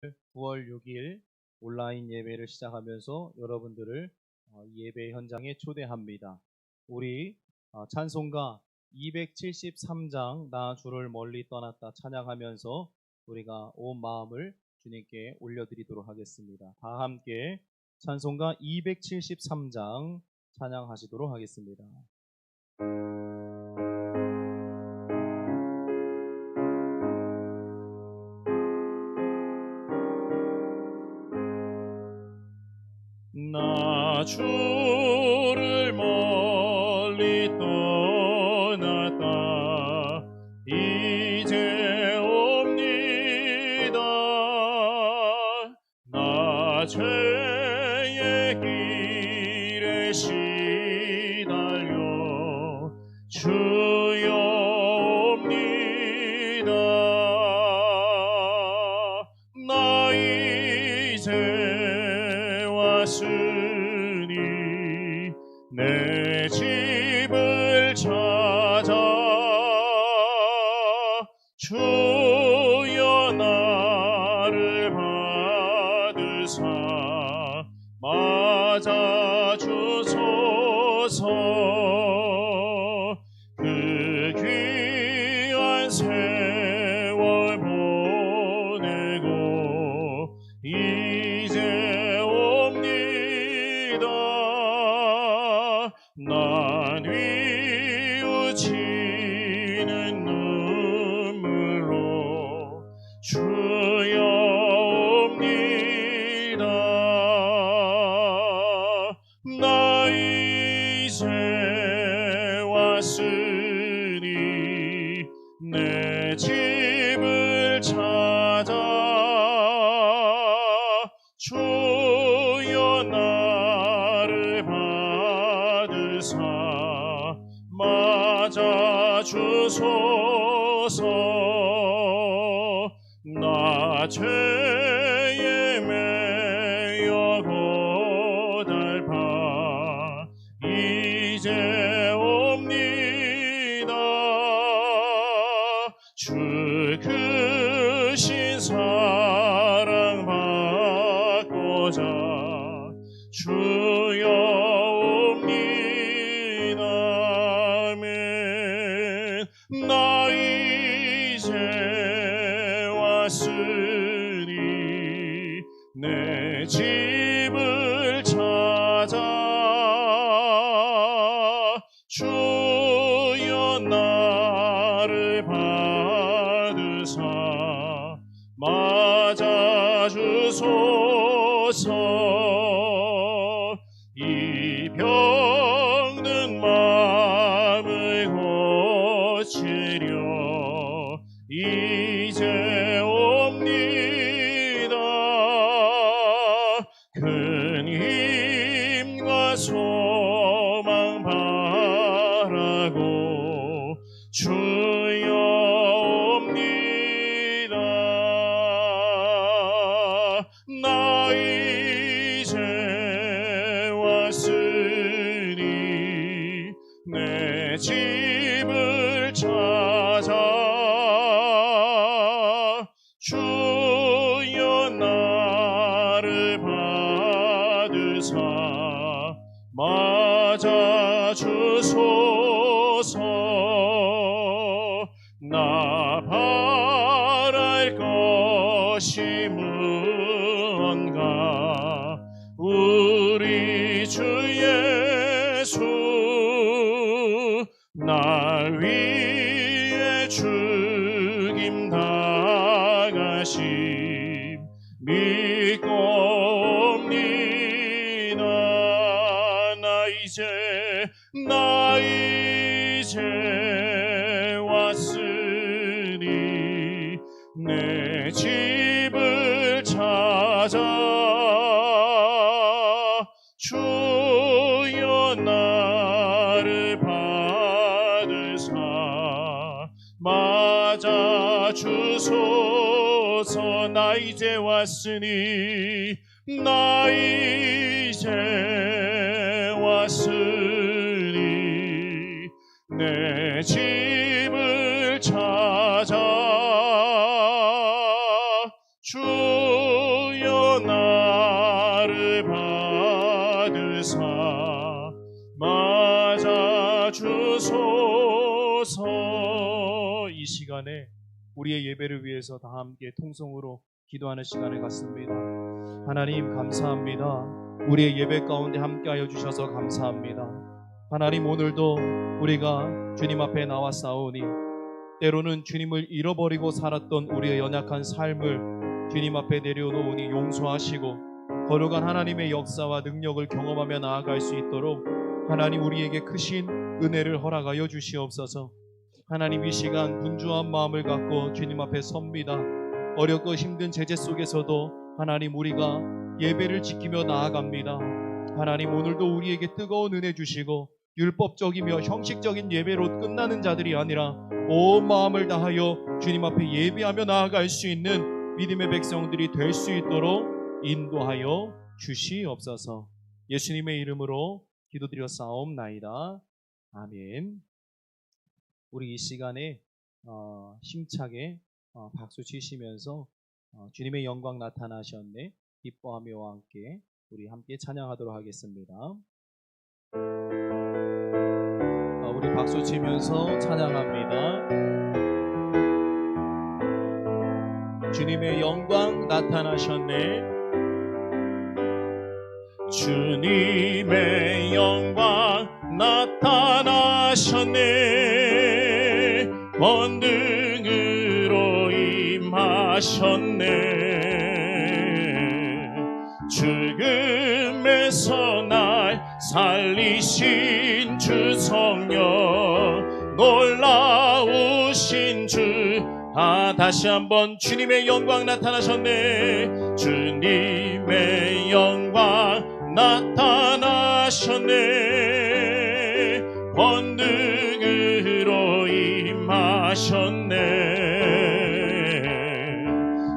9월 6일 온라인 예배를 시작하면서 여러분들을 예배 현장에 초대합니다. 우리 찬송가 273장 나 주를 멀리 떠났다 찬양하면서 우리가 온 마음을 주님께 올려드리도록 하겠습니다. 다 함께 찬송가 273장 찬양하시도록 하겠습니다. 나 주를 멀리 떠났다 이제 옵니다. 나 죄의 길에 시달려 주여 옵니다. 나 이제 왔으니 내 집을 찾아 주여 나를 받으사 맞아주소서. 그 귀한 세월 보내고 이제 옵니다. 난 뉘우치는 눈물로 주여 옵니다. 나 이제 왔으니 내 집을 찾아 주여 나를 받으사 맞아주소서. 나 죄에 매여 고달파 이제 옵니다. 주 크신 사랑 받고자 주여 옵니다. 아멘. 나 이제 왔으니 내 집을 찾아 주여 나를 받으사 맞아주소서. 이 병든 마음을 고치려 이제 옵니다. 큰 힘과 소망 바라고 주여 옵니다. 나 이제 왔으니 내 집을 찾아 주여 나를 받으사 맞아주소서. 나 바랄 것이 무언가 우리 주 예수 날 위해 죽임 당하심 믿고 옵니다. 나 이제 왔으니 내 집을 찾아 주여 나를 받으사 맞아주소서. 나 이제 왔으니 나 이제 왔으니 내 집을 찾아 주 나를 받으사 맞아주소서. 이 시간에 우리의 예배를 위해서 다 함께 통성으로 기도하는 시간을 갖습니다. 하나님 감사합니다. 우리의 예배 가운데 함께하여 주셔서 감사합니다. 하나님, 오늘도 우리가 주님 앞에 나와 싸우니 때로는 주님을 잃어버리고 살았던 우리의 연약한 삶을 주님 앞에 내려놓으니 용서하시고 거룩한 하나님의 역사와 능력을 경험하며 나아갈 수 있도록 하나님 우리에게 크신 은혜를 허락하여 주시옵소서. 하나님, 이 시간 분주한 마음을 갖고 주님 앞에 섭니다. 어렵고 힘든 제재 속에서도 하나님 우리가 예배를 지키며 나아갑니다. 하나님, 오늘도 우리에게 뜨거운 은혜 주시고 율법적이며 형식적인 예배로 끝나는 자들이 아니라 온 마음을 다하여 주님 앞에 예배하며 나아갈 수 있는 믿음의 백성들이 될 수 있도록 인도하여 주시옵소서. 예수님의 이름으로 기도드려 싸움나이다. 아멘. 우리 이 시간에 힘차게 박수 치시면서 주님의 영광 나타나셨네 기뻐하며와 함께 우리 함께 찬양하도록 하겠습니다. 우리 박수 치면서 찬양합니다. 주님의 영광 나타나셨네. 주님의 영광 나타나셨네. 권능으로 임하셨네. 죽음에서 날 살리신 주 성령, 놀라우신 주. 다시 한번 주님의 영광 나타나셨네. 주님의 영광 나타나셨네. 권능으로 임하셨네.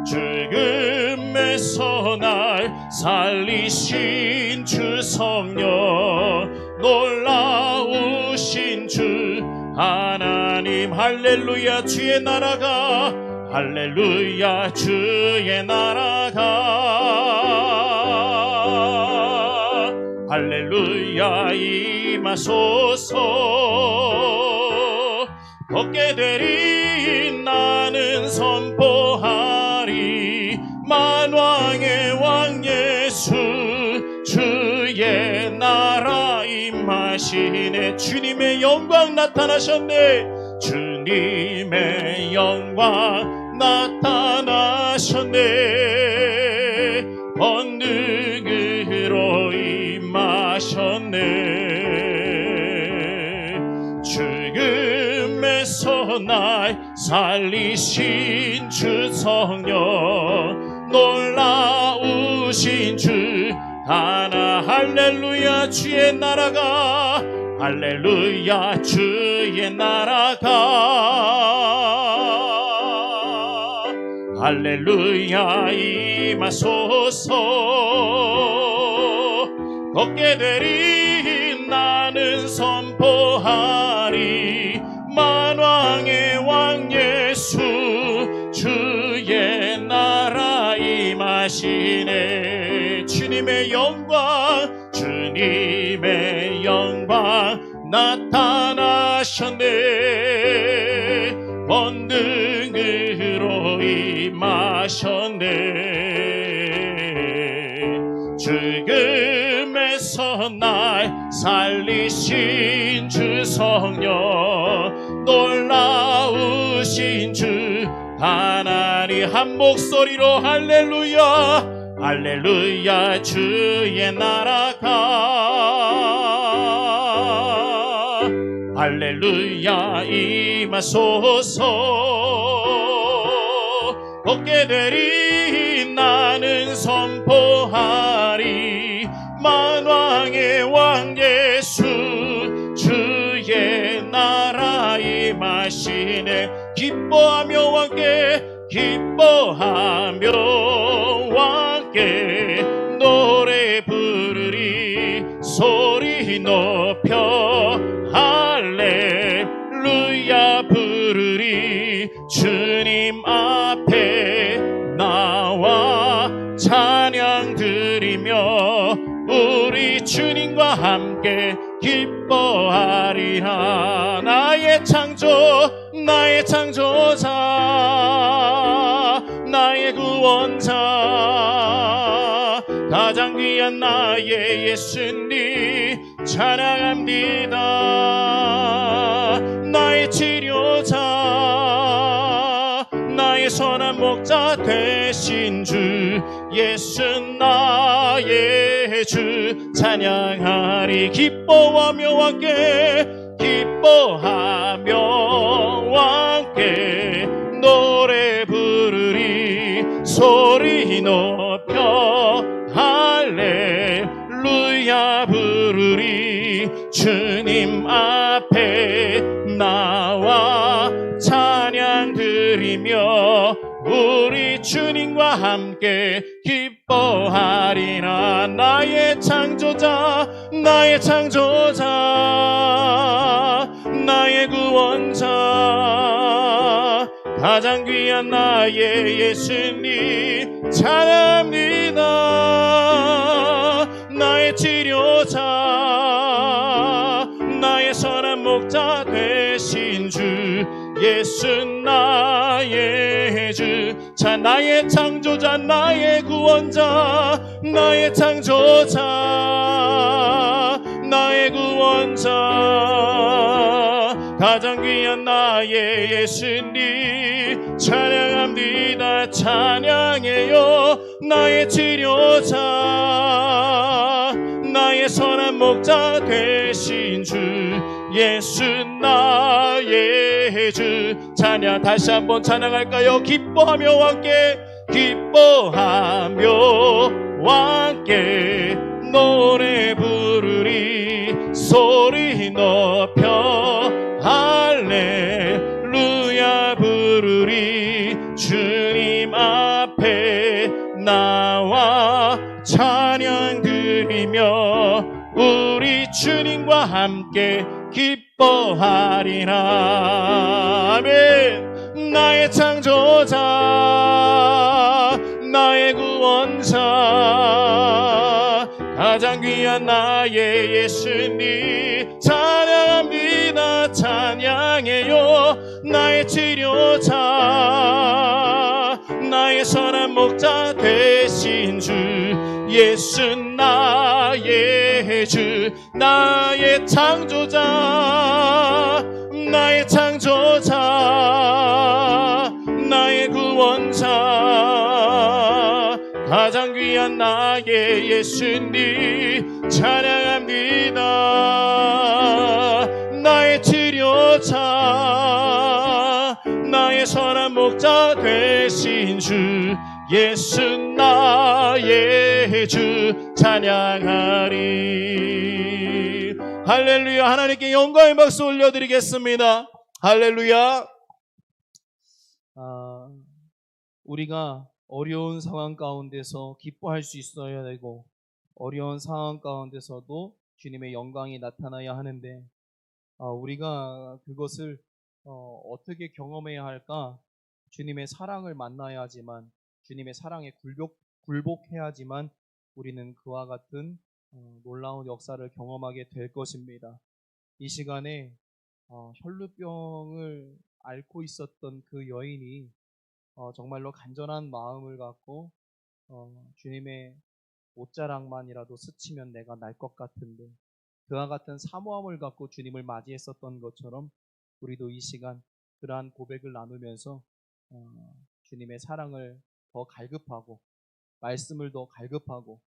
죽음에서 날 살리신 주 성령, 놀라우신 주 하나님. 할렐루야, 주의 나라가, 할렐루야, 주의 나라가, 할렐루야 임하소서. 걷게 되리 나는 선포하리, 만왕의 왕 예수 주의 나라 임하시네. 주님의 영광 나타나셨네. 주님의 영광 나타나셨네. 권능으로 임하셨네. 죽음에서 날 살리신 주 성령, 놀라우신 주 하나. 할렐루야, 주의 나라가, 할렐루야, 주의 나라가, 할렐루야 임하소서. 걷게 되리 나는 선포하리, 만왕의 왕 예수 주의 나라 임하시네. 주님의 영광, 주님의 영광 나타나셨네. 권능으로 임하셨네. 죽음에서 날 살리신 주 성령, 놀라우신 주 하나님. 한 목소리로 할렐루야, 할렐루야, 주의 나라가, 할렐루야 임하소서. 걷게 되리 나는 선포하리, 만왕의 왕 예수 주의 나라 임하시네. 기뻐하며 함께, 기뻐하며 함께 노래 부르리, 소리 높여 할렐루야 부르리. 주님 앞에 나와 찬양 찬양 드리며 우리 주님과 함께 기뻐하리라. 나의 창조자, 나의 구원자, 가장 귀한 나의 예수님 찬양합니다. 나의 치료자, 나의 선한 목자 되신 주 예수 나의 주 찬양하리. 기뻐하며 함께 노래 부르리. 소리 높여 할렐루야 부르리. 주님 앞에 나와 찬양 드리며 우리 주님과 함께 기뻐하리라. 나의 창조자, 나의 구원자, 가장 귀한 나의 예수님 찬양합니다. 나의 치료자, 나의 선한 목자 되신 주 예수 나의 주. 자, 나의 창조자, 나의 구원자, 나의 창조자, 나의 구원자, 가장 귀한 나의 예수님 찬양합니다. 찬양해요. 나의 치료자, 나의 선한 목자 되신 주 예수 나의 주. 찬양 다시 한번 찬양할까요? 기뻐하며 함께 노래 부르리. 소리 높여 할렐루야 부르리. 주님 앞에 나와 찬양 드리며 우리 주님과 함께 기뻐하리라. 아멘. 나의 창조자, 나의 구원자, 가장 귀한 나의 예수님 찬양합니다. 찬양해요. 나의 치료자, 나의 선한 목자 되신 주 예수 나의 주. 나의 창조자, 나의 구원자, 가장 귀한 나의 예수님 찬양합니다. 나의 치료자, 나의 선한 목자 되신 주 예수 나의 주 찬양하리. 할렐루야. 하나님께 영광의 박수 올려드리겠습니다. 할렐루야. 우리가 어려운 상황 가운데서 기뻐할 수 있어야 되고 어려운 상황 가운데서도 주님의 영광이 나타나야 하는데 우리가 그것을 어떻게 경험해야 할까? 주님의 사랑을 만나야지만, 주님의 사랑에 굴복해야지만 우리는 그와 같은 놀라운 역사를 경험하게 될 것입니다. 이 시간에 혈루병을 앓고 있었던 그 여인이 정말로 간절한 마음을 갖고 주님의 옷자락만이라도 스치면 내가 날 것 같은데, 그와 같은 사모함을 갖고 주님을 맞이했었던 것처럼 우리도 이 시간 그러한 고백을 나누면서 주님의 사랑을 더 갈급하고 말씀을 더 갈급하고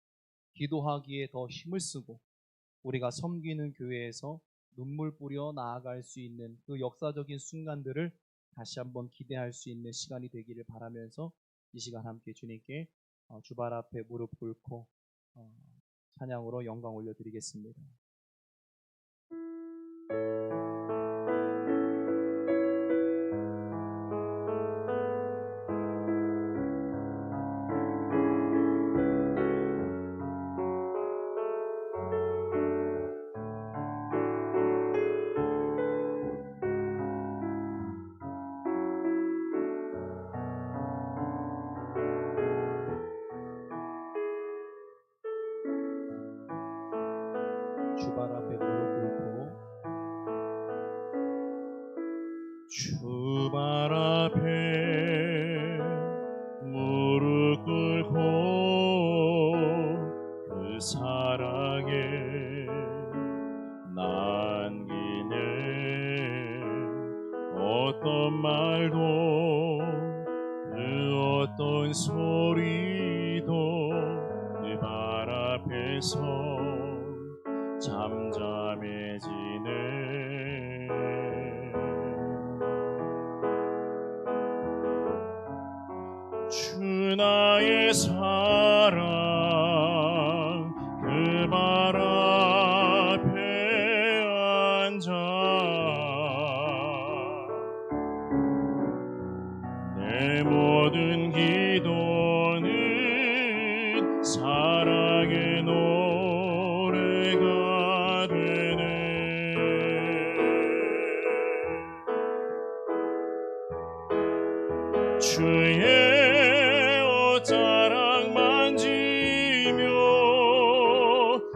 기도하기에 더 힘을 쓰고 우리가 섬기는 교회에서 눈물 뿌려 나아갈 수 있는 그 역사적인 순간들을 다시 한번 기대할 수 있는 시간이 되기를 바라면서 이 시간 함께 주님께 주발 앞에 무릎 꿇고 찬양으로 영광 올려드리겠습니다. 발 앞에 무릎 꿇고 주 발 앞에 무릎 꿇고 그 사랑에 남기네 어떤 말도 그 어떤 소리도 그 발 앞에서 잠잠해지네 주 나의 사랑 그 발 앞에 앉아 내 모든 기도는 사랑의 노래가 되네 주의 옷자락 만지며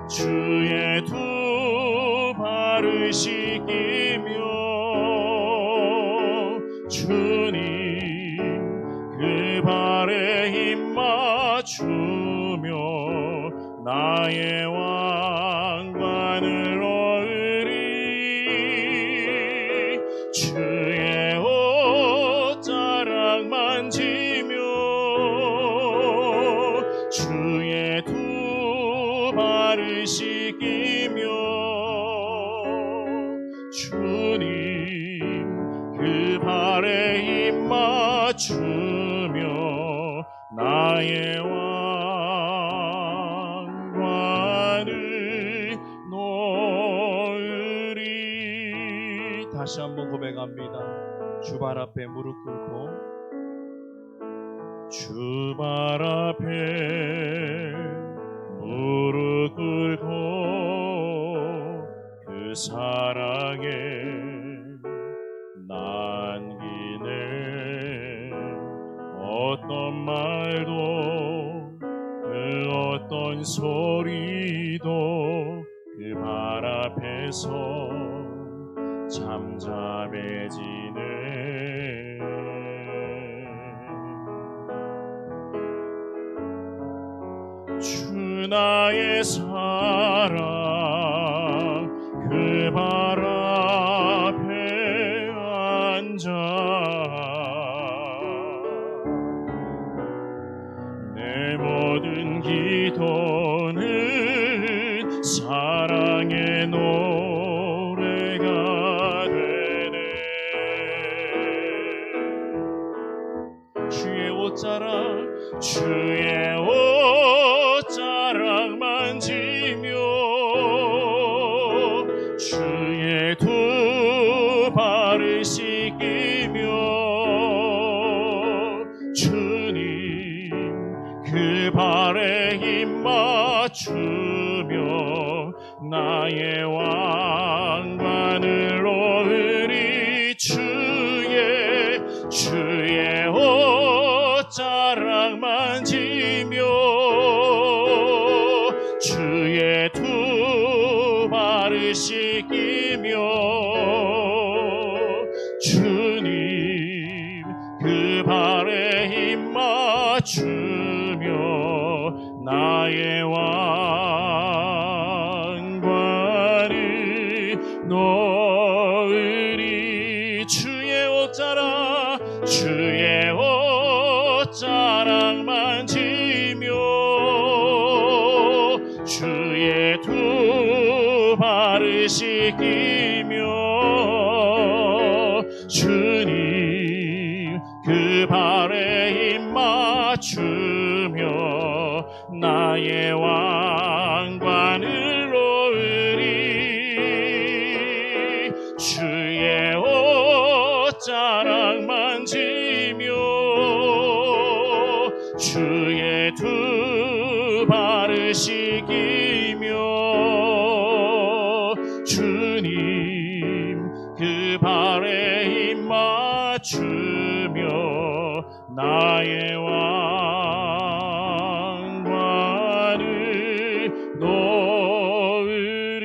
주의 두 발을 씻기며 주님 그 발에 힘 맞추며 나의 왕관을 얻으리 주의 옷자락 만지며 주의 두 발을 씻기며 주님 그 발에 힘 맞추며 나의 왕관을 놓으리 다시 한번 고백합니다. 주 발 앞에 무릎 꿇고 주 발 앞에 무릎 꿇고 그 사랑에 남기네 어떤 말도 그 어떤 소리도 그 발 앞에서 잠잠해지네 주 나의 사랑 그 발 앞에 앉아 내 모든 기도는 사랑의 노래가 되네 주의 옷자락 주의 옷자락 만지며 주의 두 발을 씻기며 주님 그 발에 힘 맞추며 나의 왕관을 얻으리 주의 옷자락 만지며 주의 두 발을 씻기며 주님 그 발에 힘 맞추며 나의 왕관을 놓으리 주의 옷자락 주의 옷자락 만지며 주의 두 발을 씻기며 주님 그 발에 힘 맞추며 나의 왕관을 놓으리 주의 옷자락 만지며 주의 두 발을 씻기며 주님 그 발에 힘 맞추며 나의 왕관을 놓으리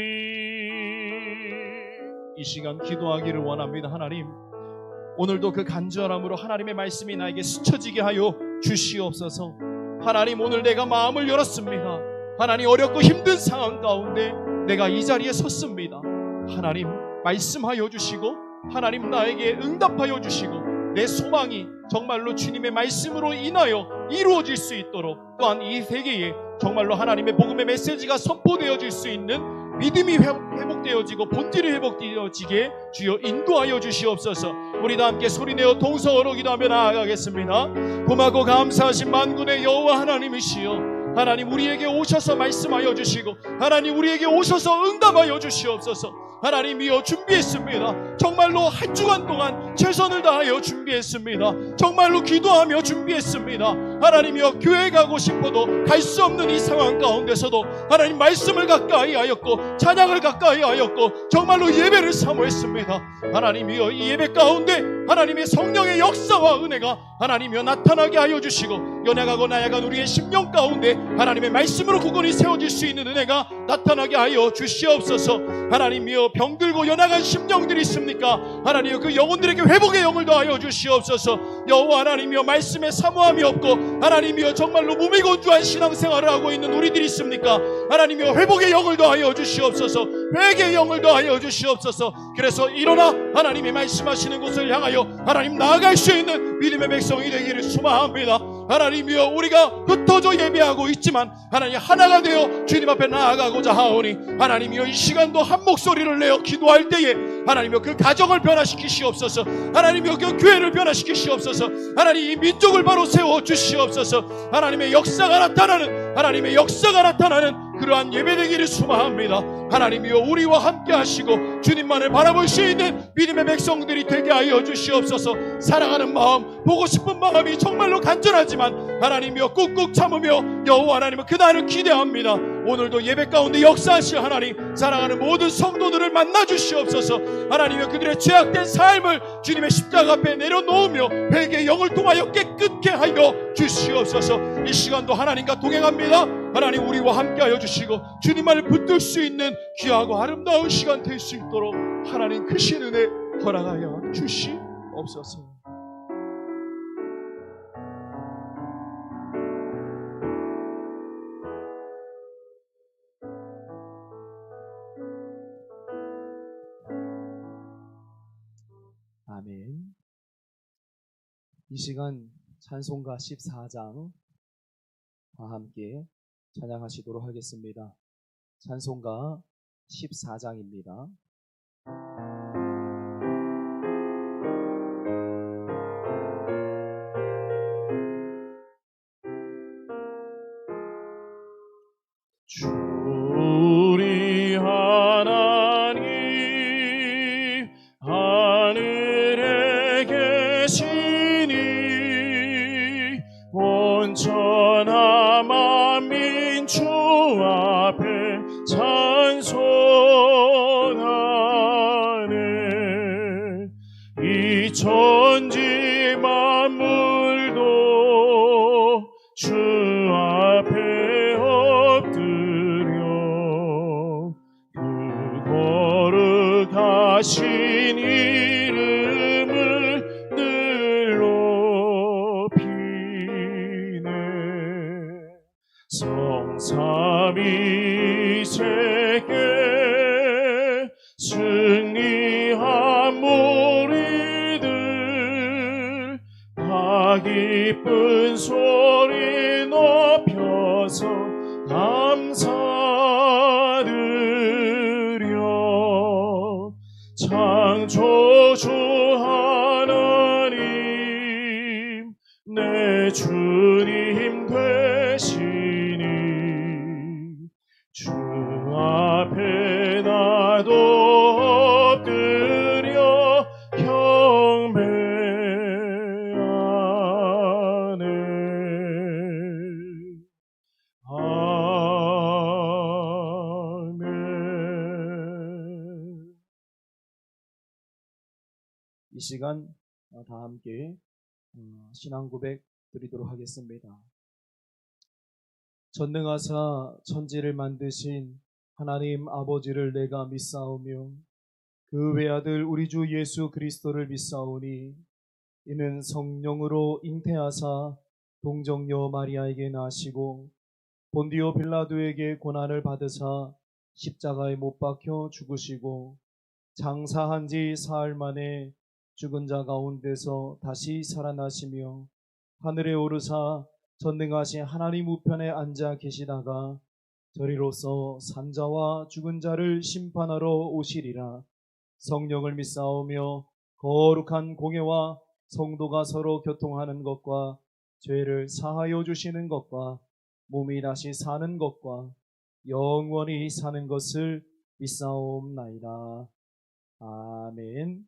시간 기도하기를 원합니다. 하나님, 오늘도 그 간절함으로 하나님의 말씀이 나에게 스쳐지게 하여 주시옵소서. 하나님, 오늘 내가 마음을 열었습니다. 하나님, 어렵고 힘든 상황 가운데 내가 이 자리에 섰습니다. 하나님, 말씀하여 주시고 하나님 나에게 응답하여 주시고 내 소망이 정말로 주님의 말씀으로 인하여 이루어질 수 있도록, 또한 이 세계에 정말로 하나님의 복음의 메시지가 선포되어질 수 있는 믿음이 회복되어지고 본질이 회복되어지게 주여 인도하여 주시옵소서. 우리 다 함께 소리내어 동서어로 기도하며 나아가겠습니다. 고맙고 감사하신 만군의 여호와 하나님이시여, 하나님 우리에게 오셔서 말씀하여 주시고 하나님 우리에게 오셔서 응답하여 주시옵소서. 하나님이여, 준비했습니다. 정말로 한 주간 동안 최선을 다하여 준비했습니다. 정말로 기도하며 준비했습니다. 하나님이여, 교회 가고 싶어도 갈 수 없는 이 상황 가운데서도 하나님 말씀을 가까이 하였고 찬양을 가까이 하였고 정말로 예배를 사모했습니다. 하나님이여, 이 예배 가운데 하나님의 성령의 역사와 은혜가 하나님이여 나타나게 하여 주시고, 연약하고 나약한 우리의 심령 가운데 하나님의 말씀으로 굳건히 세워질 수 있는 은혜가 나타나게 하여 주시옵소서. 하나님이여, 병들고 연약한 심령들이 있습니까? 하나님이여, 그 영혼들에게 회복의 영을 더하여 주시옵소서. 여호와 하나님이여, 말씀에 사모함이 없고 하나님이여 정말로 몸이 건조한 신앙생활을 하고 있는 우리들이 있습니까? 하나님이여, 회복의 영을 더하여 주시옵소서. 회개의 영을 더하여 주시옵소서. 그래서 일어나 하나님이 말씀하시는 곳을 향하여 하나님 나아갈 수 있는 믿음의 백성이 되기를 소망합니다. 하나님이여, 우리가 흩어져 예배하고 있지만 하나님 하나가 되어 주님 앞에 나아가고자 하오니, 하나님이여 이 시간도 한 목소리를 내어 기도할 때에 하나님이여 그 가정을 변화시키시옵소서. 하나님이여 그 교회를 변화시키시옵소서. 하나님 이 민족을 바로 세워 주시옵소서. 하나님의 역사가 나타나는, 하나님의 역사가 나타나는 그러한 예배되기를 소망합니다. 하나님이여, 우리와 함께 하시고 주님만을 바라볼 수 있는 믿음의 백성들이 되게 하여 주시옵소서. 사랑하는 마음, 보고 싶은 마음이 정말로 간절하지만 하나님이여 꾹꾹 참으며 여호와 하나님은 그날을 기대합니다. 오늘도 예배 가운데 역사하실 하나님, 사랑하는 모든 성도들을 만나 주시옵소서. 하나님이여, 그들의 죄악된 삶을 주님의 십자가 앞에 내려놓으며 회개의 영을 통하여 깨끗게 하여 주시옵소서. 이 시간도 하나님과 동행합니다. 하나님 우리와 함께하여 주시고 주님만을 붙들 수 있는 귀하고 아름다운 시간 될 수 있도록 하나님 크신 은혜 허락하여 주시옵소서. 아멘. 이 시간 찬송가 14장 다 함께 찬양하시도록 하겠습니다. 찬송가 14장입니다. 우리 하나님 하늘에 계시니 온천한 만민 주 앞에 찬송하네. 이 천지 만물도 주 앞에 엎드려 그 거룩하신 이름을 늘 높이네. 성삼위세계 승리한 무리들 다 기쁜 소리 높여서 감사드려. 창조주 하나님 내 주님 되시니 주 앞에 나도 엎드려 경배하네. 아멘. 이 시간 다 함께 신앙 고백 드리도록 하겠습니다. 전능하사 천지를 만드신 하나님 아버지를 내가 믿사오며 그 외아들 우리 주 예수 그리스도를 믿사오니 이는 성령으로 잉태하사 동정녀 마리아에게 나시고 본디오 빌라도에게 고난을 받으사 십자가에 못 박혀 죽으시고 장사한 지 사흘 만에 죽은 자 가운데서 다시 살아나시며 하늘에 오르사 전능하신 하나님 우편에 앉아 계시다가 저리로서 산자와 죽은 자를 심판하러 오시리라. 성령을 믿사오며 거룩한 공예와 성도가 서로 교통하는 것과 죄를 사하여 주시는 것과 몸이 다시 사는 것과 영원히 사는 것을 믿사옵나이다. 아멘.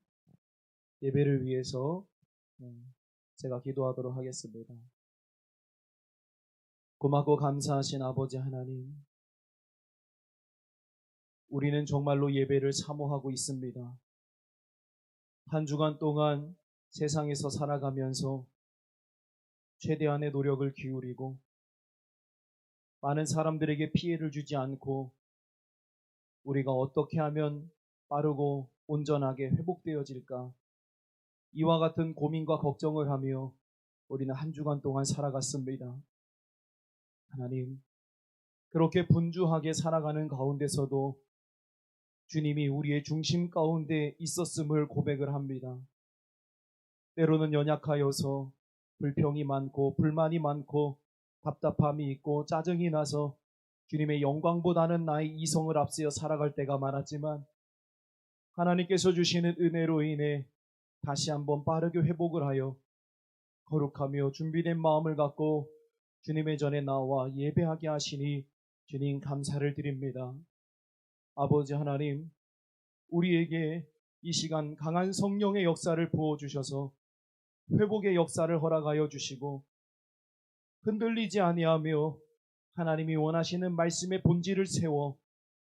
예배를 위해서 제가 기도하도록 하겠습니다. 고맙고 감사하신 아버지 하나님, 우리는 정말로 예배를 사모하고 있습니다. 한 주간 동안 세상에서 살아가면서 최대한의 노력을 기울이고 많은 사람들에게 피해를 주지 않고 우리가 어떻게 하면 빠르고 온전하게 회복되어질까, 이와 같은 고민과 걱정을 하며 우리는 한 주간 동안 살아갔습니다. 하나님, 그렇게 분주하게 살아가는 가운데서도 주님이 우리의 중심 가운데 있었음을 고백을 합니다. 때로는 연약하여서 불평이 많고 불만이 많고 답답함이 있고 짜증이 나서 주님의 영광보다는 나의 이성을 앞세워 살아갈 때가 많았지만, 하나님께서 주시는 은혜로 인해 다시 한번 빠르게 회복을 하여 거룩하며 준비된 마음을 갖고 주님의 전에 나와 예배하게 하시니 주님 감사를 드립니다. 아버지 하나님, 우리에게 이 시간 강한 성령의 역사를 부어주셔서 회복의 역사를 허락하여 주시고 흔들리지 아니하며 하나님이 원하시는 말씀의 본질을 세워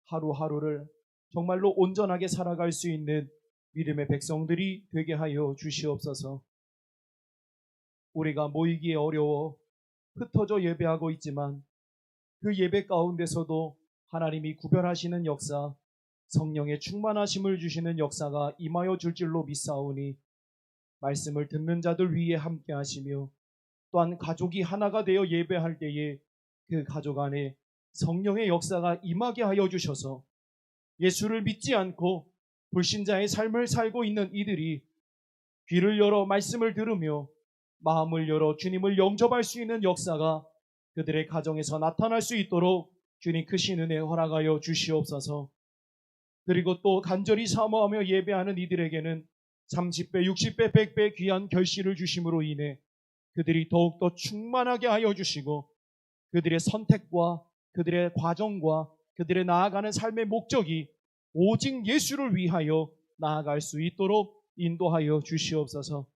하루하루를 정말로 온전하게 살아갈 수 있는 믿음의 백성들이 되게 하여 주시옵소서. 우리가 모이기에 어려워 흩어져 예배하고 있지만 그 예배 가운데서도 하나님이 구별하시는 역사, 성령의 충만하심을 주시는 역사가 임하여 줄 줄로 믿사오니 말씀을 듣는 자들 위에 함께 하시며 또한 가족이 하나가 되어 예배할 때에 그 가족 안에 성령의 역사가 임하게 하여 주셔서 예수를 믿지 않고 불신자의 삶을 살고 있는 이들이 귀를 열어 말씀을 들으며 마음을 열어 주님을 영접할 수 있는 역사가 그들의 가정에서 나타날 수 있도록 주님 크신 은혜 허락하여 주시옵소서. 그리고 또 간절히 사모하며 예배하는 이들에게는 30배, 60배, 100배 귀한 결실을 주심으로 인해 그들이 더욱더 충만하게 하여 주시고 그들의 선택과 그들의 과정과 그들의 나아가는 삶의 목적이 오직 예수를 위하여 나아갈 수 있도록 인도하여 주시옵소서.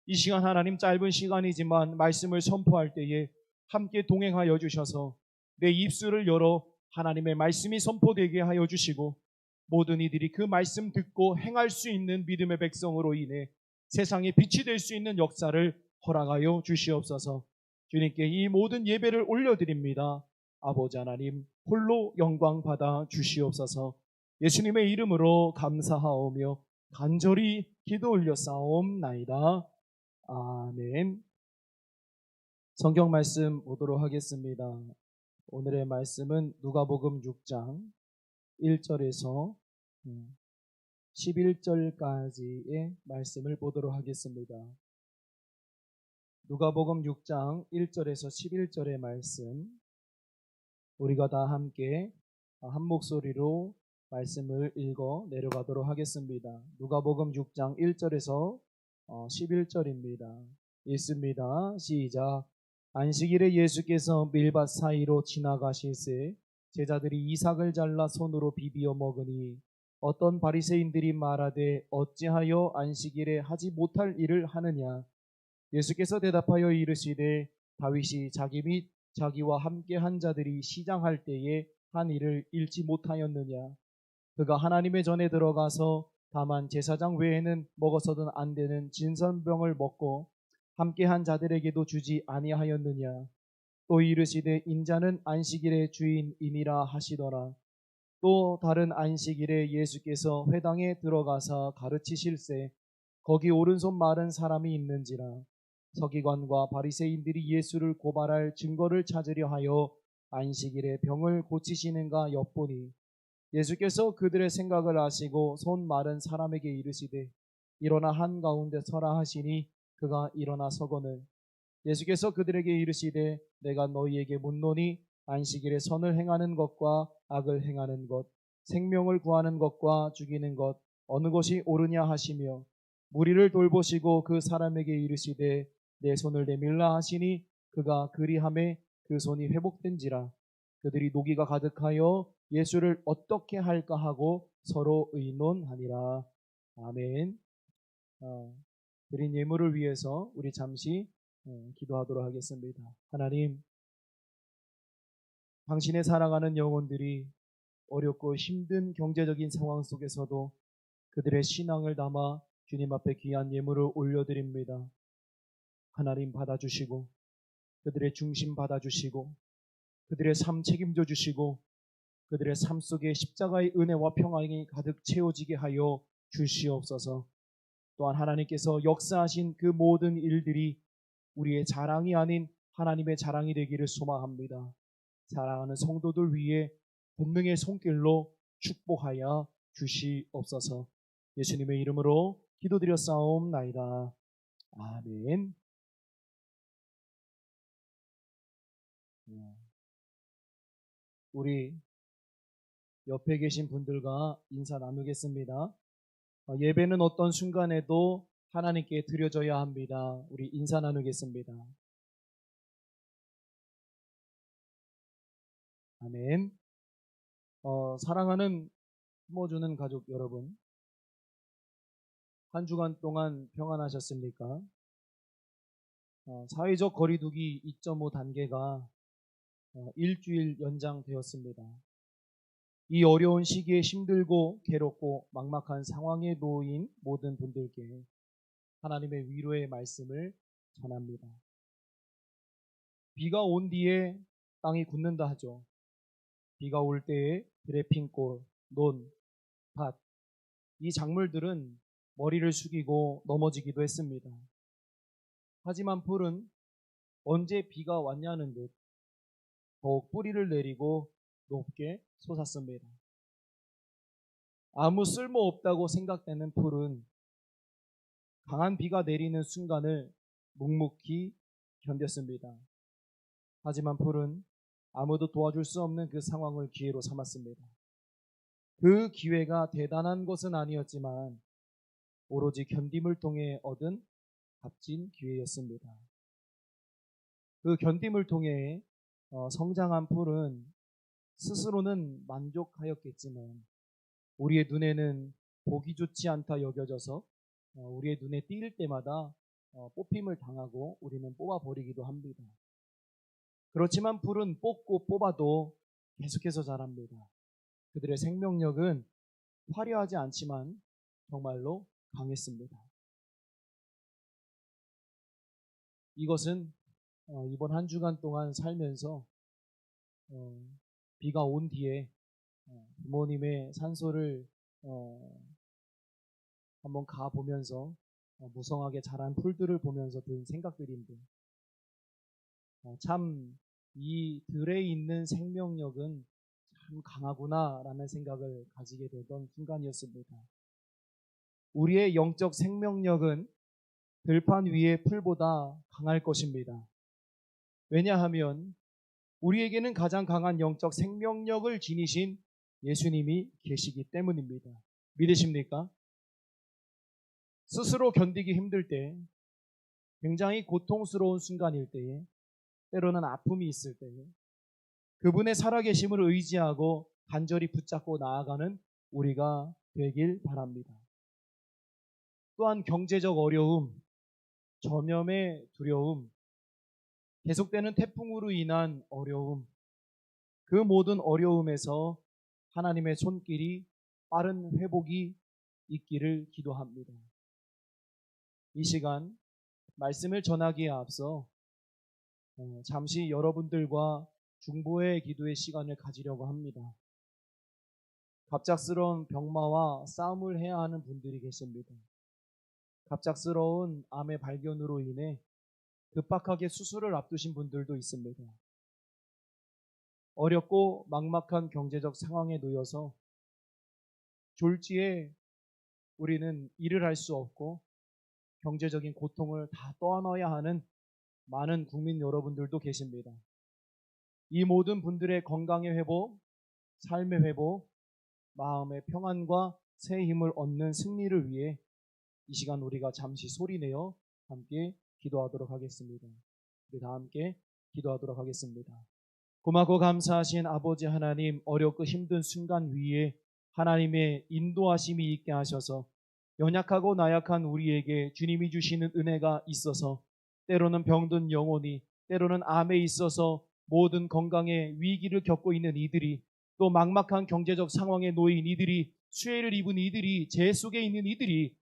이 시간 하나님, 짧은 시간이지만 말씀을 선포할 때에 함께 동행하여 주셔서 내 입술을 열어 하나님의 말씀이 선포되게 하여 주시고 모든 이들이 그 말씀 듣고 행할 수 있는 믿음의 백성으로 인해 세상에 빛이 될 수 있는 역사를 허락하여 주시옵소서. 주님께 이 모든 예배를 올려드립니다. 아버지 하나님, 홀로 영광 받아 주시옵소서. 예수님의 이름으로 감사하오며 간절히 기도 올려 싸움나이다. 아멘. 성경 말씀 보도록 하겠습니다. 오늘의 말씀은 누가복음 6장 1절에서 11절까지의 말씀을 보도록 하겠습니다. 누가복음 6장 1절에서 11절의 말씀, 우리가 다 함께 한 목소리로 말씀을 읽어 내려가도록 하겠습니다. 누가복음 6장 1절에서 11절입니다. 읽습니다. 시작. 안식일에 예수께서 밀밭 사이로 지나가실새 제자들이 이삭을 잘라 손으로 비비어 먹으니 어떤 바리새인들이 말하되 어찌하여 안식일에 하지 못할 일을 하느냐. 예수께서 대답하여 이르시되 다윗이 자기 및 자기와 함께 한 자들이 시장할 때에 한 일을 잃지 못하였느냐. 그가 하나님의 전에 들어가서 다만 제사장 외에는 먹어서는 안 되는 진설병을 먹고 함께 한 자들에게도 주지 아니하였느냐. 또 이르시되 인자는 안식일의 주인이니라 하시더라. 또 다른 안식일에 예수께서 회당에 들어가사 가르치실세 거기 오른손 마른 사람이 있는지라 서기관과 바리새인들이 예수를 고발할 증거를 찾으려 하여 안식일에 병을 고치시는가 엿보니 예수께서 그들의 생각을 아시고 손 마른 사람에게 이르시되 일어나 한가운데 서라 하시니 그가 일어나 서거늘 예수께서 그들에게 이르시되 내가 너희에게 묻노니 안식일에 선을 행하는 것과 악을 행하는 것 생명을 구하는 것과 죽이는 것 어느 것이 옳으냐 하시며 무리를 돌보시고 그 사람에게 이르시되 내 손을 내밀라 하시니 그가 그리함에 그 손이 회복된지라 그들이 노기가 가득하여 예수를 어떻게 할까 하고 서로 의논하니라. 아멘. 드린 예물을 위해서 우리 잠시 기도하도록 하겠습니다. 하나님, 당신의 사랑하는 영혼들이 어렵고 힘든 경제적인 상황 속에서도 그들의 신앙을 담아 주님 앞에 귀한 예물을 올려드립니다. 하나님 받아주시고 그들의 중심 받아주시고 그들의 삶 책임져 주시고 그들의 삶 속에 십자가의 은혜와 평안이 가득 채워지게 하여 주시옵소서. 또한 하나님께서 역사하신 그 모든 일들이 우리의 자랑이 아닌 하나님의 자랑이 되기를 소망합니다. 사랑하는 성도들 위해 본능의 손길로 축복하여 주시옵소서. 예수님의 이름으로 기도드렸사옵나이다. 아멘. 우리 옆에 계신 분들과 인사 나누겠습니다. 예배는 어떤 순간에도 하나님께 드려져야 합니다. 우리 인사 나누겠습니다. 아멘. 사랑하는 품어주는 가족 여러분, 한 주간 동안 평안하셨습니까? 사회적 거리두기 2.5 단계가 일주일 연장되었습니다. 이 어려운 시기에 힘들고 괴롭고 막막한 상황에 놓인 모든 분들께 하나님의 위로의 말씀을 전합니다. 비가 온 뒤에 땅이 굳는다 하죠. 비가 올 때에 들에 핀 꽃, 논, 밭, 이 작물들은 머리를 숙이고 넘어지기도 했습니다. 하지만 풀은 언제 비가 왔냐는 듯 더욱 뿌리를 내리고 높게 솟았습니다. 아무 쓸모없다고 생각되는 풀은 강한 비가 내리는 순간을 묵묵히 견뎠습니다. 하지만 풀은 아무도 도와줄 수 없는 그 상황을 기회로 삼았습니다. 그 기회가 대단한 것은 아니었지만 오로지 견딤을 통해 얻은 값진 기회였습니다. 그 견딤을 통해 성장한 풀은 스스로는 만족하였겠지만 우리의 눈에는 보기 좋지 않다 여겨져서 우리의 눈에 띌 때마다 뽑힘을 당하고 우리는 뽑아버리기도 합니다. 그렇지만 풀은 뽑고 뽑아도 계속해서 자랍니다. 그들의 생명력은 화려하지 않지만 정말로 강했습니다. 이것은 이번 한 주간 동안 살면서 비가 온 뒤에 부모님의 산소를 한번 가보면서 무성하게 자란 풀들을 보면서 든 생각들인데 참 이 들에 있는 생명력은 참 강하구나라는 생각을 가지게 되던 순간이었습니다. 우리의 영적 생명력은 들판 위의 풀보다 강할 것입니다. 왜냐하면 우리에게는 가장 강한 영적 생명력을 지니신 예수님이 계시기 때문입니다. 믿으십니까? 스스로 견디기 힘들 때, 굉장히 고통스러운 순간일 때에, 때로는 아픔이 있을 때에 그분의 살아계심을 의지하고 간절히 붙잡고 나아가는 우리가 되길 바랍니다. 또한 경제적 어려움, 전염의 두려움, 계속되는 태풍으로 인한 어려움, 그 모든 어려움에서 하나님의 손길이 빠른 회복이 있기를 기도합니다. 이 시간 말씀을 전하기에 앞서 잠시 여러분들과 중보의 기도의 시간을 가지려고 합니다. 갑작스러운 병마와 싸움을 해야 하는 분들이 계십니다. 갑작스러운 암의 발견으로 인해 급박하게 수술을 앞두신 분들도 있습니다. 어렵고 막막한 경제적 상황에 놓여서 졸지에 우리는 일을 할 수 없고 경제적인 고통을 다 떠안아야 하는 많은 국민 여러분들도 계십니다. 이 모든 분들의 건강의 회복, 삶의 회복, 마음의 평안과 새 힘을 얻는 승리를 위해 이 시간 우리가 잠시 소리내어 함께 기도하도록 하겠습니다. 우리 다 함께 기도하도록 하겠습니다. 고맙고 감사하신 아버지 하나님, 어렵고 힘든 순간 위에 하나님의 인도하심이 있게 하셔서 연약하고 나약한 우리에게 주님이 주시는 은혜가 있어서 때로는 병든 영혼이, 때로는 암에 있어서 모든 건강의 위기를 겪고 있는 이들이, 또 막막한 경제적 상황에 놓인 이들이, 수혜를 입은 이들이, 재 속에 있는 이들이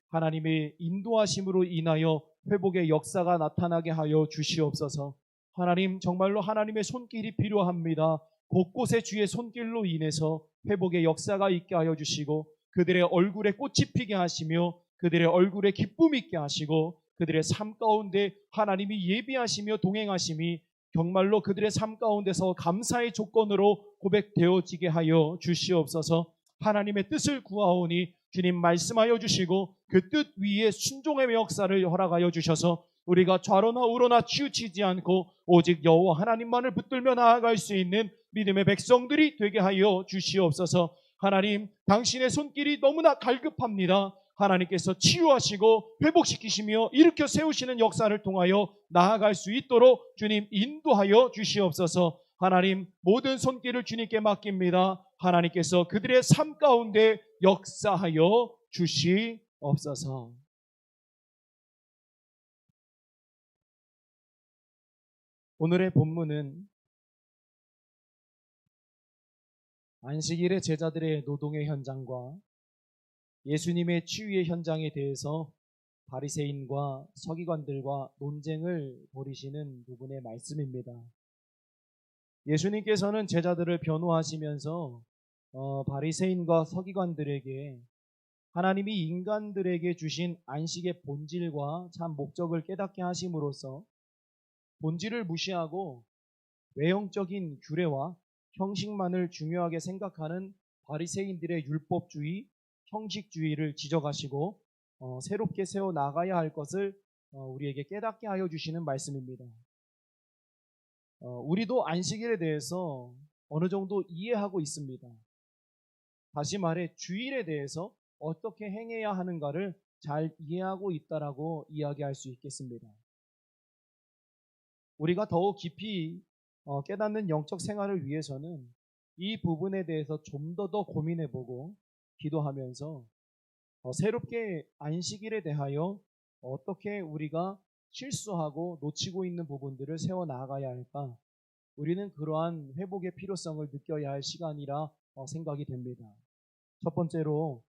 하나님의 인도하심으로 인하여 회복의 역사가 나타나게 하여 주시옵소서. 하나님, 정말로 하나님의 손길이 필요합니다. 곳곳에 주의 손길로 인해서 회복의 역사가 있게 하여 주시고 그들의 얼굴에 꽃이 피게 하시며 그들의 얼굴에 기쁨 있게 하시고 그들의 삶 가운데 하나님이 예비하시며 동행하심이 정말로 그들의 삶 가운데서 감사의 조건으로 고백되어지게 하여 주시옵소서. 하나님의 뜻을 구하오니 주님 말씀하여 주시고 그 뜻 위에 순종의 역사를 허락하여 주셔서 우리가 좌로나 우로나 치우치지 않고 오직 여호와 하나님만을 붙들며 나아갈 수 있는 믿음의 백성들이 되게 하여 주시옵소서. 하나님, 당신의 손길이 너무나 갈급합니다. 하나님께서 치유하시고 회복시키시며 일으켜 세우시는 역사를 통하여 나아갈 수 있도록 주님 인도하여 주시옵소서. 하나님, 모든 손길을 주님께 맡깁니다. 하나님께서 그들의 삶 가운데 역사하여 주시옵소서. 오늘의 본문은 안식일의 제자들의 노동의 현장과 예수님의 치유의 현장에 대해서 바리새인과 서기관들과 논쟁을 벌이시는 부분의 말씀입니다. 예수님께서는 제자들을 변호하시면서 바리새인과 서기관들에게 하나님이 인간들에게 주신 안식의 본질과 참 목적을 깨닫게 하심으로써 본질을 무시하고 외형적인 규례와 형식만을 중요하게 생각하는 바리새인들의 율법주의, 형식주의를 지적하시고 새롭게 세워 나가야 할 것을 우리에게 깨닫게 하여 주시는 말씀입니다. 우리도 안식일에 대해서 어느 정도 이해하고 있습니다. 다시 말해 주일에 대해서 어떻게 행해야 하는가를 잘 이해하고 있다라고 이야기할 수 있겠습니다. 우리가 더욱 깊이 깨닫는 영적 생활을 위해서는 이 부분에 대해서 좀 더 고민해보고 기도하면서 새롭게 안식일에 대하여 어떻게 우리가 실수하고 놓치고 있는 부분들을 세워나가야 할까? 우리는 그러한 회복의 필요성을 느껴야 할 시간이라 생각이 됩니다. 첫 번째로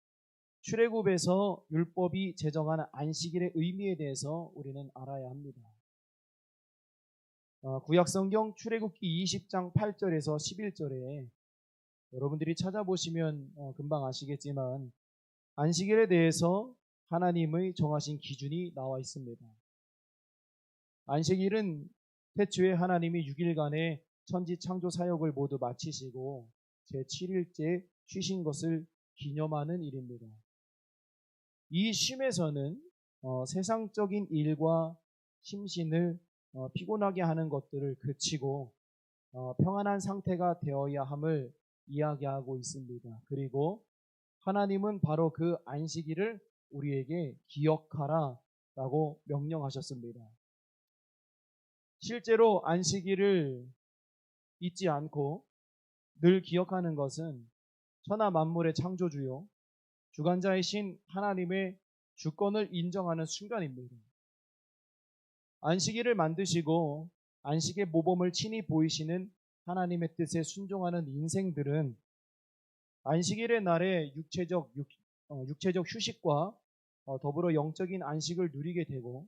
출애굽에서 율법이 제정한 안식일의 의미에 대해서 우리는 알아야 합니다. 구약성경 출애굽기 20장 8절에서 11절에 여러분들이 찾아보시면 금방 아시겠지만 안식일에 대해서 하나님의 정하신 기준이 나와 있습니다. 안식일은 태초에 하나님이 6일간의 천지 창조 사역을 모두 마치시고 제7일째 쉬신 것을 기념하는 일입니다. 이 쉼에서는 세상적인 일과 심신을 피곤하게 하는 것들을 그치고 평안한 상태가 되어야 함을 이야기하고 있습니다. 그리고 하나님은 바로 그 안식일을 우리에게 기억하라 라고 명령하셨습니다. 실제로 안식일을 잊지 않고 늘 기억하는 것은 천하 만물의 창조주요 주관자이신 하나님의 주권을 인정하는 순간입니다. 안식일을 만드시고 안식의 모범을 친히 보이시는 하나님의 뜻에 순종하는 인생들은 안식일의 날에 육체적 휴식과 더불어 영적인 안식을 누리게 되고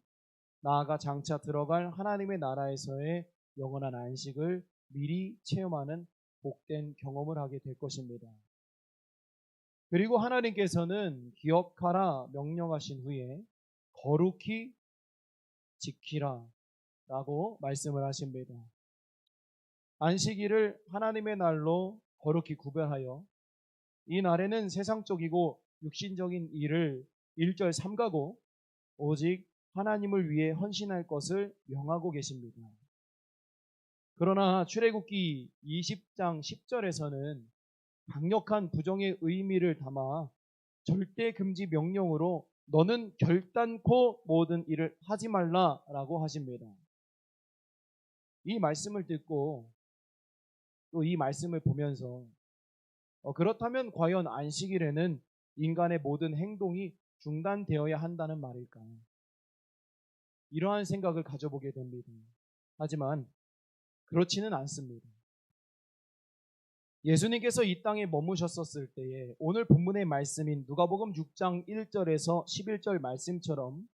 나아가 장차 들어갈 하나님의 나라에서의 영원한 안식을 미리 체험하는 복된 경험을 하게 될 것입니다. 그리고 하나님께서는 기억하라 명령하신 후에 거룩히 지키라 라고 말씀을 하십니다. 안식일을 하나님의 날로 거룩히 구별하여 이 날에는 세상적이고 육신적인 일을 일절 삼가고 오직 하나님을 위해 헌신할 것을 명하고 계십니다. 그러나 출애굽기 20장 10절에서는 강력한 부정의 의미를 담아 절대 금지 명령으로 너는 결단코 모든 일을 하지 말라라고 하십니다. 이 말씀을 듣고 또 이 말씀을 보면서 그렇다면 과연 안식일에는 인간의 모든 행동이 중단되어야 한다는 말일까? 이러한 생각을 가져보게 됩니다. 하지만 그렇지는 않습니다. 예수님께서 이 땅에 머무셨었을 때에 오늘 본문의 말씀인 누가복음 6장 1절에서 11절 말씀처럼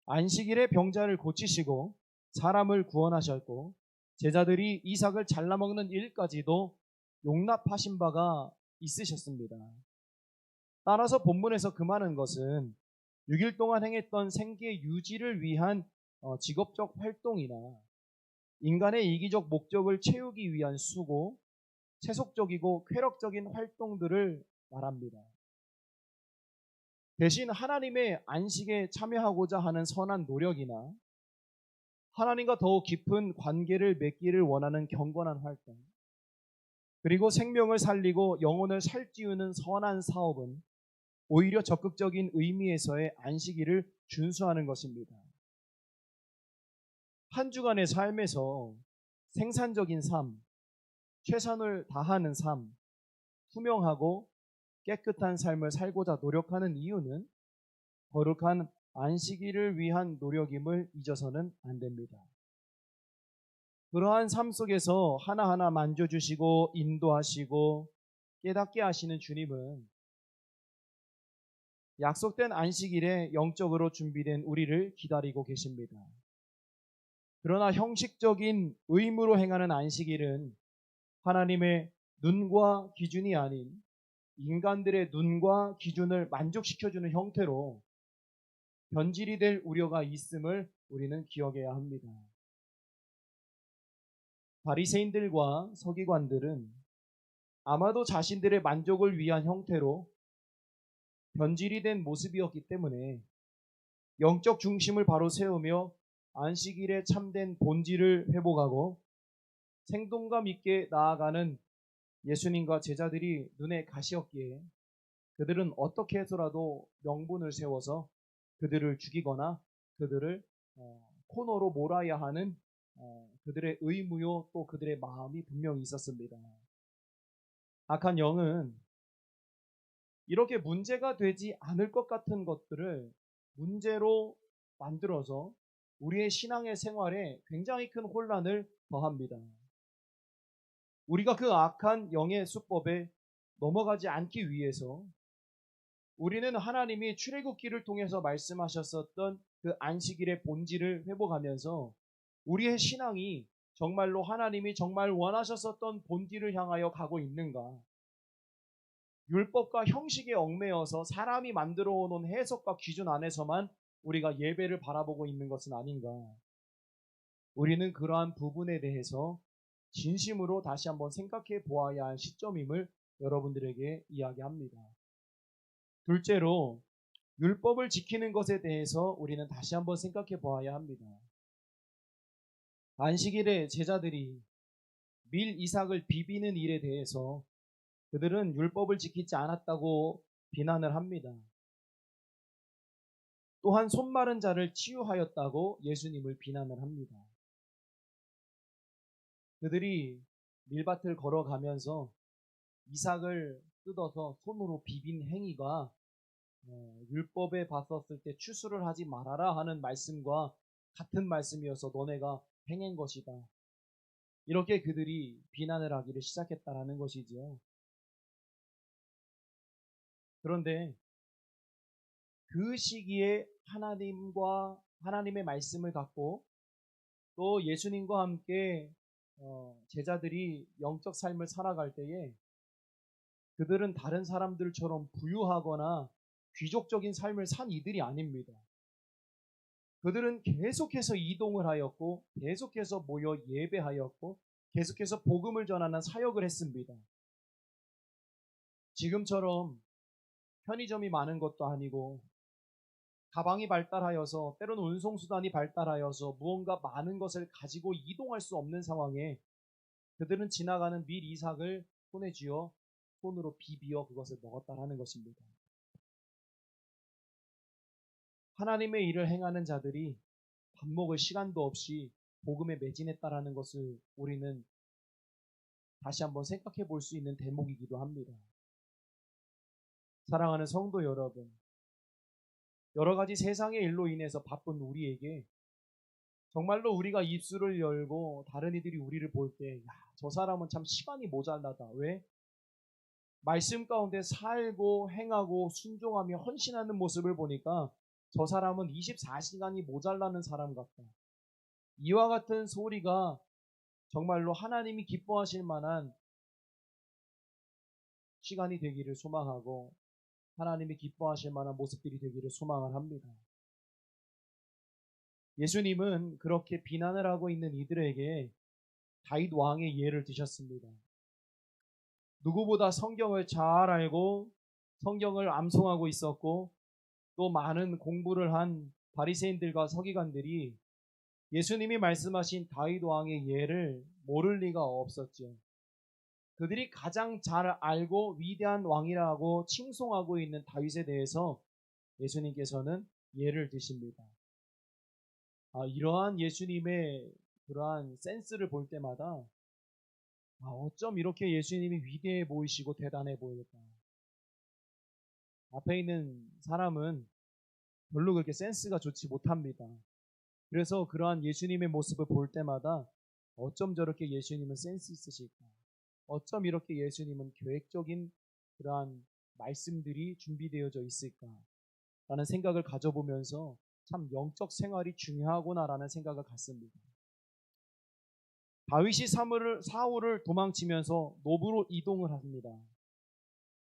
안식일에 병자를 고치시고 사람을 구원하셨고 제자들이 이삭을 잘라먹는 일까지도 용납하신 바가 있으셨습니다. 따라서 본문에서 금하는 것은 6일 동안 행했던 생계 유지를 위한 직업적 활동이나 인간의 이기적 목적을 채우기 위한 수고, 세속적이고 쾌락적인 활동들을 말합니다. 대신 하나님의 안식에 참여하고자 하는 선한 노력이나 하나님과 더욱 깊은 관계를 맺기를 원하는 경건한 활동, 그리고 생명을 살리고 영혼을 살찌우는 선한 사업은 오히려 적극적인 의미에서의 안식일을 준수하는 것입니다. 한 주간의 삶에서 생산적인 삶, 최선을 다하는 삶, 투명하고 깨끗한 삶을 살고자 노력하는 이유는 거룩한 안식일을 위한 노력임을 잊어서는 안 됩니다. 그러한 삶 속에서 하나하나 만져주시고 인도하시고 깨닫게 하시는 주님은 약속된 안식일에 영적으로 준비된 우리를 기다리고 계십니다. 그러나 형식적인 의무로 행하는 안식일은 하나님의 눈과 기준이 아닌 인간들의 눈과 기준을 만족시켜주는 형태로 변질이 될 우려가 있음을 우리는 기억해야 합니다. 바리새인들과 서기관들은 아마도 자신들의 만족을 위한 형태로 변질이 된 모습이었기 때문에 영적 중심을 바로 세우며 안식일의 참된 본질을 회복하고 생동감 있게 나아가는 예수님과 제자들이 눈에 가시었기에 그들은 어떻게 해서라도 명분을 세워서 그들을 죽이거나 그들을 코너로 몰아야 하는 그들의 의무요 또 그들의 마음이 분명히 있었습니다. 악한 영은 이렇게 문제가 되지 않을 것 같은 것들을 문제로 만들어서 우리의 신앙의 생활에 굉장히 큰 혼란을 더합니다. 우리가 그 악한 영의 수법에 넘어가지 않기 위해서 우리는 하나님이 출애굽기를 통해서 말씀하셨었던 그 안식일의 본질을 회복하면서 우리의 신앙이 정말로 하나님이 정말 원하셨었던 본질을 향하여 가고 있는가? 율법과 형식에 얽매여서 사람이 만들어 놓은 해석과 기준 안에서만 우리가 예배를 바라보고 있는 것은 아닌가? 우리는 그러한 부분에 대해서 진심으로 다시 한번 생각해 보아야 할 시점임을 여러분들에게 이야기합니다. 둘째로 율법을 지키는 것에 대해서 우리는 다시 한번 생각해 보아야 합니다. 안식일에 제자들이 밀 이삭을 비비는 일에 대해서 그들은 율법을 지키지 않았다고 비난을 합니다. 또한 손 마른 자를 치유하였다고 예수님을 비난을 합니다. 그들이 밀밭을 걸어가면서 이삭을 뜯어서 손으로 비빈 행위가 율법에 봤었을 때 추수를 하지 말아라 하는 말씀과 같은 말씀이어서 너네가 행한 것이다. 이렇게 그들이 비난을 하기를 시작했다라는 것이지요. 그런데 그 시기에 하나님의 말씀을 갖고 또 예수님과 함께 제자들이 영적 삶을 살아갈 때에 그들은 다른 사람들처럼 부유하거나 귀족적인 삶을 산 이들이 아닙니다. 그들은 계속해서 이동을 하였고 계속해서 모여 예배하였고 계속해서 복음을 전하는 사역을 했습니다. 지금처럼 편의점이 많은 것도 아니고 가방이 발달하여서 때로는 운송수단이 발달하여서 무언가 많은 것을 가지고 이동할 수 없는 상황에 그들은 지나가는 밀 이삭을 손에 쥐어 손으로 비비어 그것을 먹었다라는 것입니다. 하나님의 일을 행하는 자들이 밥 먹을 시간도 없이 복음에 매진했다라는 것을 우리는 다시 한번 생각해 볼 수 있는 대목이기도 합니다. 사랑하는 성도 여러분, 여러 가지 세상의 일로 인해서 바쁜 우리에게 정말로 우리가 입술을 열고 다른 이들이 우리를 볼 때, 저 사람은 참 시간이 모자라다. 왜? 말씀 가운데 살고 행하고 순종하며 헌신하는 모습을 보니까 저 사람은 24시간이 모자라는 사람 같다. 이와 같은 소리가 정말로 하나님이 기뻐하실 만한 시간이 되기를 소망하고 하나님이 기뻐하실 만한 모습들이 되기를 소망을 합니다. 예수님은 그렇게 비난을 하고 있는 이들에게 다윗 왕의 예를 드셨습니다. 누구보다 성경을 잘 알고 성경을 암송하고 있었고 또 많은 공부를 한 바리새인들과 서기관들이 예수님이 말씀하신 다윗 왕의 예를 모를 리가 없었죠. 그들이 가장 잘 알고 위대한 왕이라고 칭송하고 있는 다윗에 대해서 예수님께서는 예를 드십니다. 이러한 예수님의 그러한 센스를 볼 때마다 어쩜 이렇게 예수님이 위대해 보이시고 대단해 보일까. 앞에 있는 사람은 별로 그렇게 센스가 좋지 못합니다. 그래서 그러한 예수님의 모습을 볼 때마다 어쩜 저렇게 예수님은 센스 있으실까? 어쩜 이렇게 예수님은 계획적인 그러한 말씀들이 준비되어져 있을까? 라는 생각을 가져보면서 참 영적 생활이 중요하구나라는 생각을 갖습니다. 다윗이 사울을 도망치면서 노브로 이동을 합니다.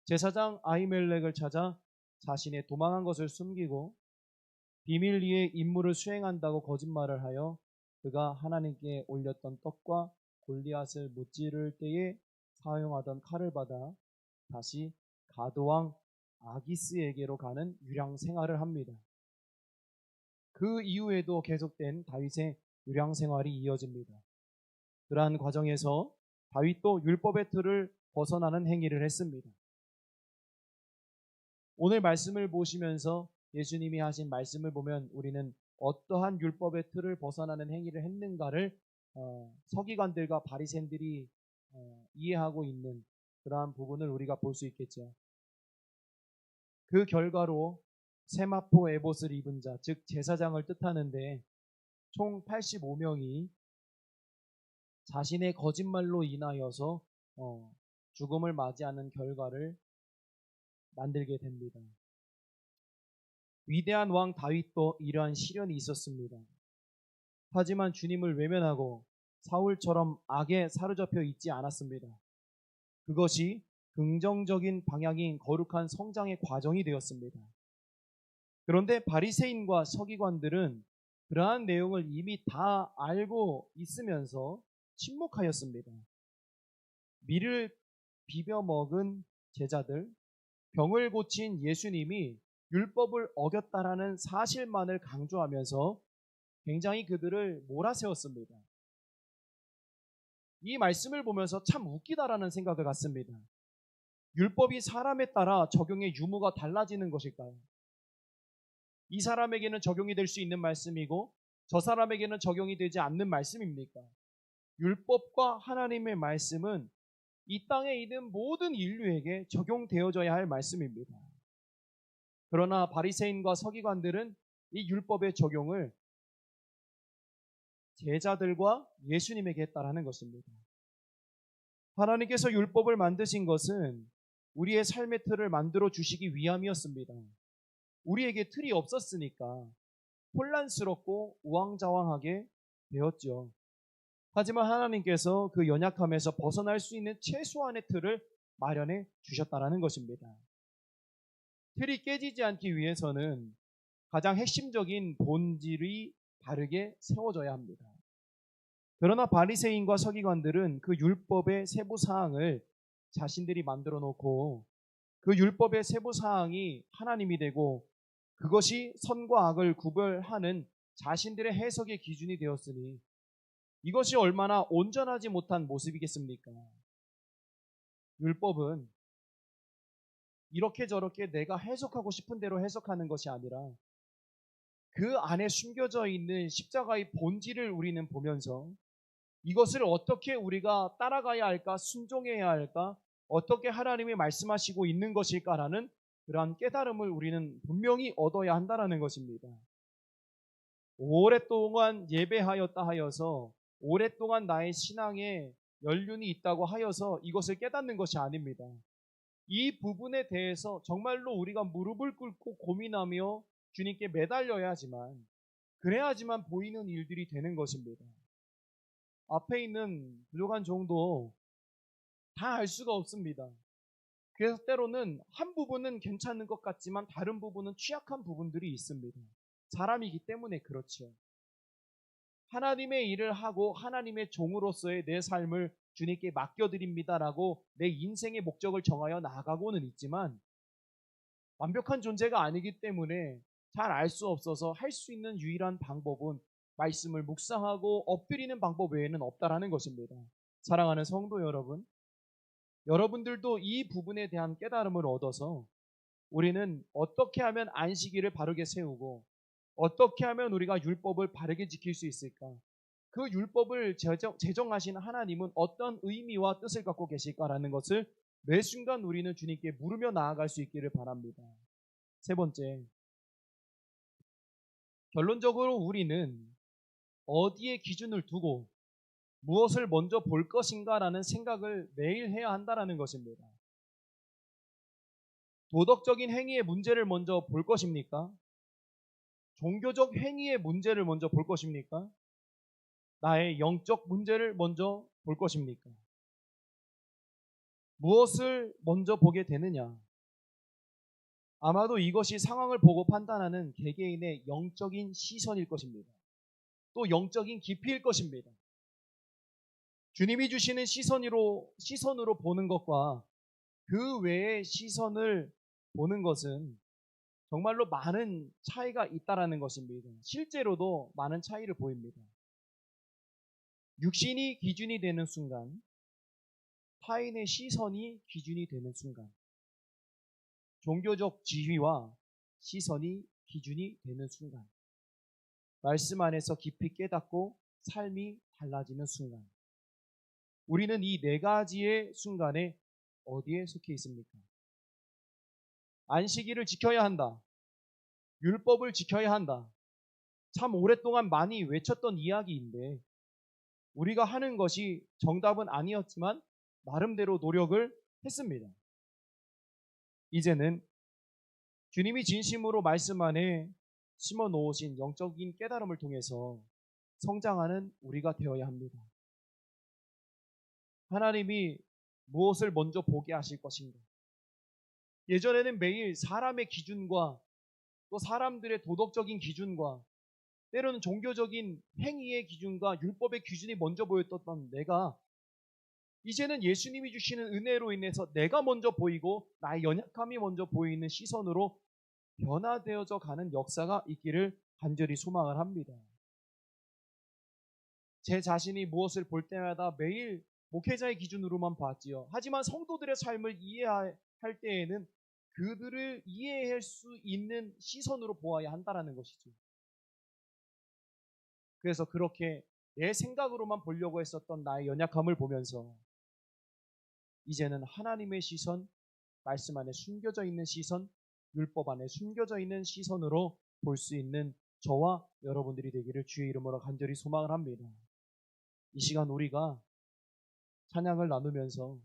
제사장 아히멜렉을 찾아 자신의 도망한 것을 숨기고 비밀리에 임무를 수행한다고 거짓말을 하여 그가 하나님께 올렸던 떡과 골리앗을 무찌를 때에 사용하던 칼을 받아 다시 가드왕 아기스에게로 가는 유랑 생활을 합니다. 그 이후에도 계속된 다윗의 유랑 생활이 이어집니다. 그러한 과정에서 다윗도 율법의 틀을 벗어나는 행위를 했습니다. 오늘 말씀을 보시면서 예수님이 하신 말씀을 보면 우리는 어떠한 율법의 틀을 벗어나는 행위를 했는가를 서기관들과 바리새인들이 이해하고 있는 그러한 부분을 우리가 볼 수 있겠죠. 그 결과로 세마포 에봇을 입은 자, 즉 제사장을 뜻하는데 총 85명이 자신의 거짓말로 인하여서 죽음을 맞이하는 결과를 만들게 됩니다. 위대한 왕 다윗도 이러한 시련이 있었습니다. 하지만 주님을 외면하고 사울처럼 악에 사로잡혀 있지 않았습니다. 그것이 긍정적인 방향인 거룩한 성장의 과정이 되었습니다. 그런데 바리새인과 서기관들은 그러한 내용을 이미 다 알고 있으면서 침묵하였습니다. 밀을 비벼 먹은 제자들, 병을 고친 예수님이 율법을 어겼다라는 사실만을 강조하면서 굉장히 그들을 몰아세웠습니다. 이 말씀을 보면서 참 웃기다라는 생각을 갖습니다. 율법이 사람에 따라 적용의 유무가 달라지는 것일까요? 이 사람에게는 적용이 될 수 있는 말씀이고 저 사람에게는 적용이 되지 않는 말씀입니까? 율법과 하나님의 말씀은 이 땅에 있는 모든 인류에게 적용되어져야 할 말씀입니다. 그러나 바리새인과 서기관들은 이 율법의 적용을 제자들과 예수님에게 했다라는 것입니다. 하나님께서 율법을 만드신 것은 우리의 삶의 틀을 만들어 주시기 위함이었습니다. 우리에게 틀이 없었으니까 혼란스럽고 우왕좌왕하게 되었죠. 하지만 하나님께서 그 연약함에서 벗어날 수 있는 최소한의 틀을 마련해 주셨다라는 것입니다. 틀이 깨지지 않기 위해서는 가장 핵심적인 본질이 바르게 세워져야 합니다. 그러나 바리새인과 서기관들은 그 율법의 세부 사항을 자신들이 만들어 놓고 그 율법의 세부 사항이 하나님이 되고 그것이 선과 악을 구별하는 자신들의 해석의 기준이 되었으니 이것이 얼마나 온전하지 못한 모습이겠습니까? 율법은 이렇게 저렇게 내가 해석하고 싶은 대로 해석하는 것이 아니라 그 안에 숨겨져 있는 십자가의 본질을 우리는 보면서 이것을 어떻게 우리가 따라가야 할까, 순종해야 할까, 어떻게 하나님이 말씀하시고 있는 것일까라는 그러한 깨달음을 우리는 분명히 얻어야 한다는 것입니다. 오랫동안 예배하였다 하여서 오랫동안 나의 신앙에 연륜이 있다고 하여서 이것을 깨닫는 것이 아닙니다. 이 부분에 대해서 정말로 우리가 무릎을 꿇고 고민하며 주님께 매달려야 하지만 그래야지만 보이는 일들이 되는 것입니다. 앞에 있는 부족한 종도 다 알 수가 없습니다. 그래서 때로는 한 부분은 괜찮은 것 같지만 다른 부분은 취약한 부분들이 있습니다. 사람이기 때문에 그렇죠. 하나님의 일을 하고 하나님의 종으로서의 내 삶을 주님께 맡겨드립니다라고 내 인생의 목적을 정하여 나아가고는 있지만 완벽한 존재가 아니기 때문에 잘 알 수 없어서 할 수 있는 유일한 방법은 말씀을 묵상하고 엎드리는 방법 외에는 없다라는 것입니다. 사랑하는 성도 여러분, 여러분들도 이 부분에 대한 깨달음을 얻어서 우리는 어떻게 하면 안식일을 바르게 세우고 어떻게 하면 우리가 율법을 바르게 지킬 수 있을까? 그 율법을 제정하신 하나님은 어떤 의미와 뜻을 갖고 계실까라는 것을 매 순간 우리는 주님께 물으며 나아갈 수 있기를 바랍니다. 세 번째, 결론적으로 우리는 어디에 기준을 두고 무엇을 먼저 볼 것인가라는 생각을 매일 해야 한다는 것입니다. 도덕적인 행위의 문제를 먼저 볼 것입니까? 종교적 행위의 문제를 먼저 볼 것입니까? 나의 영적 문제를 먼저 볼 것입니까? 무엇을 먼저 보게 되느냐? 아마도 이것이 상황을 보고 판단하는 개개인의 영적인 시선일 것입니다. 또 영적인 깊이일 것입니다. 주님이 주시는 시선으로 보는 것과 그 외의 시선을 보는 것은 정말로 많은 차이가 있다라는 것입니다. 실제로도 많은 차이를 보입니다. 육신이 기준이 되는 순간, 타인의 시선이 기준이 되는 순간, 종교적 지위와 시선이 기준이 되는 순간, 말씀 안에서 깊이 깨닫고 삶이 달라지는 순간, 우리는 이 네 가지의 순간에 어디에 속해 있습니까? 안식일을 지켜야 한다. 율법을 지켜야 한다. 참 오랫동안 많이 외쳤던 이야기인데 우리가 하는 것이 정답은 아니었지만 나름대로 노력을 했습니다. 이제는 주님이 진심으로 말씀 안에 심어 놓으신 영적인 깨달음을 통해서 성장하는 우리가 되어야 합니다. 하나님이 무엇을 먼저 보게 하실 것인가? 예전에는 매일 사람의 기준과 또 사람들의 도덕적인 기준과 때로는 종교적인 행위의 기준과 율법의 기준이 먼저 보였던 내가 이제는 예수님이 주시는 은혜로 인해서 내가 먼저 보이고 나의 연약함이 먼저 보이는 시선으로 변화되어져 가는 역사가 있기를 간절히 소망을 합니다. 제 자신이 무엇을 볼 때마다 매일 목회자의 기준으로만 봤지요. 하지만 성도들의 삶을 이해할 때에는 그들을 이해할 수 있는 시선으로 보아야 한다는 것이죠. 그래서 그렇게 내 생각으로만 보려고 했었던 나의 연약함을 보면서 이제는 하나님의 시선, 말씀 안에 숨겨져 있는 시선, 율법 안에 숨겨져 있는 시선으로 볼 수 있는 저와 여러분들이 되기를 주의 이름으로 간절히 소망을 합니다. 이 시간 우리가 찬양을 나누면서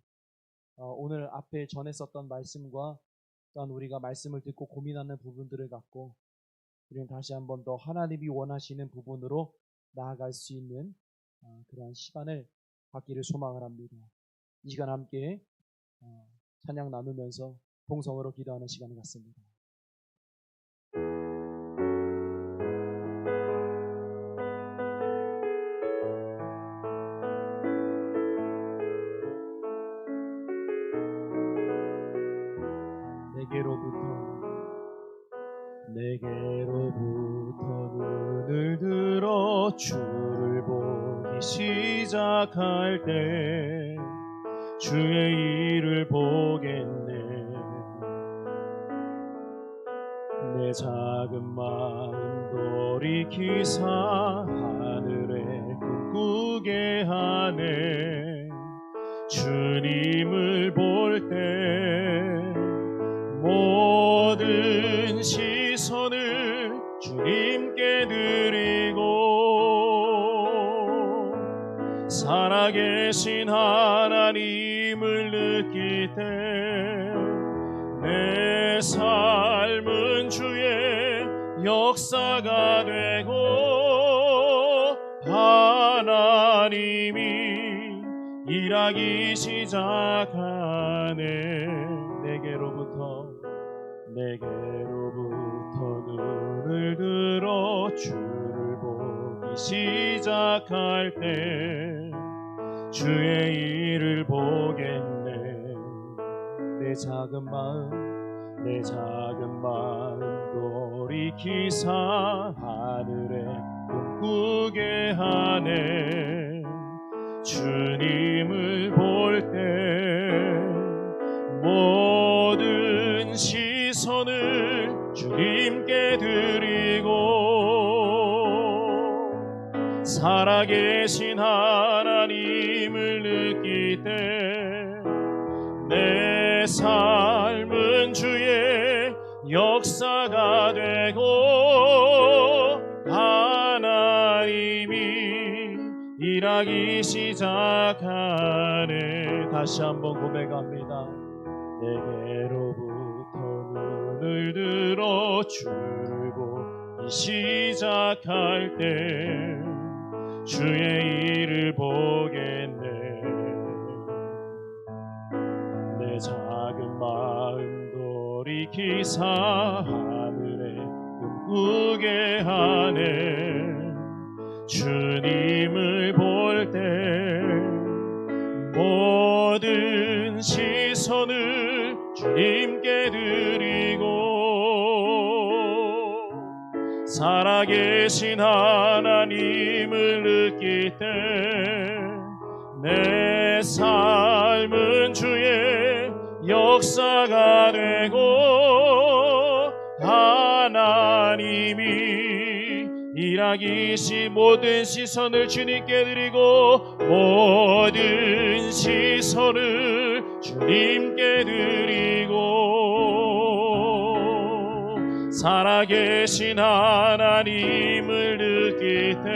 오늘 앞에 전했었던 말씀과 또한 우리가 말씀을 듣고 고민하는 부분들을 갖고 우리는 다시 한 번 더 하나님이 원하시는 부분으로 나아갈 수 있는 그러한 시간을 갖기를 소망을 합니다. 이 시간 함께 찬양 나누면서 통성으로 기도하는 시간을 갖습니다. 내게로부터 눈을 들어 주를 보기 시작할 때 주의 일을 보겠네. 내 작은 마음 돌이키사 하늘에 꿈꾸게 하네. 주님을 볼 때 모든 시선을 주님께 드리고 살아계신 하나님을 느낄 때 내 삶은 주의 역사가 되고 하나님이 일하기 시작하네. 내게로부터 눈을 들어 주를 보기 시작할 때 주의 일을 보겠네. 내 작은 마음 돌이키사 하늘에 꿈꾸게 하네. 주님을 볼 때 모든 시선을 주님께 드리고 살아계신 하나님을 느낄 때 내 삶은 주의 역사가 되고 하나님이 일하기 시작하네. 다시 한번 고백합니다. 내게로부터 눈을 들어 주를 보기 시작할 때 주의 일을 보겠네. 내 작은 마음 돌이키사 하늘에 꿈꾸게 하네. 주님을 볼 때 모든 시선을 주님께 드리고 살아계신 하나님을 느낄 때 내 삶은 주의 역사가 되고 하나님이 일하기 모든 시선을 주님께 드리고 모든 시선을 주님께 드리고 살아계신 하나님을 느낄 때